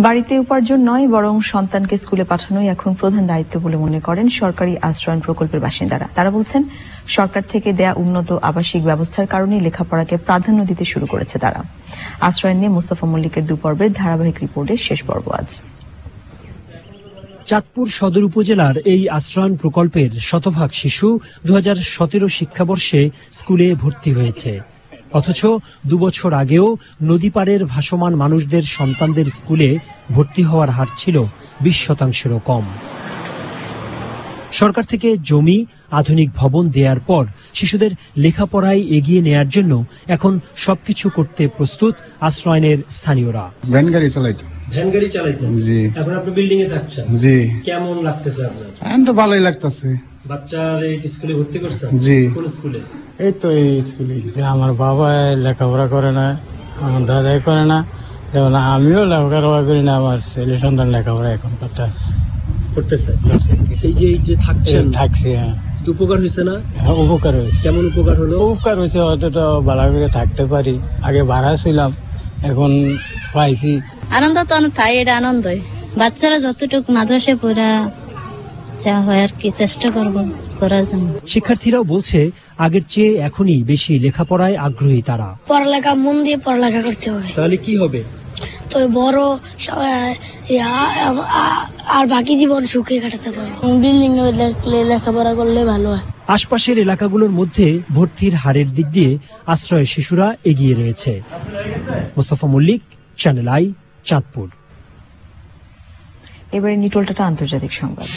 বাড়িতে উপার্জন নয় বরং সন্তানকে স্কুলে পাঠানোই এখন প্রধান দায়িত্ব বলে মনে করেন সরকারি আশ্রয়ণ প্রকল্পের বাসিন্দারা। তারা বলছেন, সরকার থেকে দেয়া উন্নত আবাসিক ব্যবস্থার কারণেই লেখাপড়াকে প্রাধান্য দিতে শুরু করেছে তারা। আশ্রয়ণ নিয়ে মুস্তাফা মল্লিকের দুপর্বের ধারাবাহিক রিপোর্টের শেষ পর্ব আজ। চাঁদপুর সদর উপজেলার এই আশ্রয়ণ প্রকল্পের শতভাগ শিশু 2017 শিক্ষাবর্ষে স্কুলে ভর্তি হয়েছে। অথচ 2 বছর আগেও নদী পাড়ের ভাসমান মানুষদের সন্তানদের স্কুলে ভর্তি হওয়ার হার ছিল 20%-এরও কম। সরকার থেকে জমি, আধুনিক ভবন দেওয়ার পর শিশুদের লেখাপড়ায় এগিয়ে নেয়ার জন্য এখন সবকিছু করতে প্রস্তুত আশ্রয়নের স্থানীয়রা। ভ্যান গাড়ি চালাইতো। ভ্যান গাড়ি চালাইতেন? জি। এখন আপনি বিল্ডিং এ থাকছেন? জি। কেমন লাগতেছে আপনার? এখন তো ভালোই লাগতেছে। বাচ্চারে স্কুলে ভর্তি করছেন? জি। কোন স্কুলে? এই তো এই স্কুলে। আমার বাবা লেখাপড়া করে না, আমার দাদাই করে না, যেমন আমিও লেখাপড়া করি না, আমার ছেলে সন্তান লেখাপড়া এখন করতেছে। এই যে থাকছেন? থাকছি, হ্যাঁ। উপকার হয়েছে না? হ্যাঁ, উপকার হয়েছে। কেমন উপকার হলো? উপকার হয়েছে, অতটা ভালো করে থাকতে পারি। আগে ভাড়া ছিলাম, এখন পাইছি। আনন্দ তো তাই, এটা আনন্দ। বাচ্চারা যতটুকু মাদ্রাসায় পড়া যা হয় আর কি চেষ্টা করবো করার জন্য। শিক্ষার্থীরাও বলছে, আগের চেয়ে এখনই বেশি লেখাপড়ায় আগ্রহী তারা। পড়ালেখা মন দিয়ে পড়ালেখা করতে হবে, তাহলে কি হবে? তো বড় আর বাকি জীবন সুখে কাটাতে পারবো। বিল্ডিং এ লেখাপড়া করলে ভালো হয়। আশপাশের এলাকাগুলোর মধ্যে ভর্তির হারের দিক দিয়ে আশ্রয়ের শিশুরা এগিয়ে রয়েছে। Mustafa Mallik, channel I, Chandpur. এবারে নিটোলটাটা আন্তর্জাতিক সংবাদ।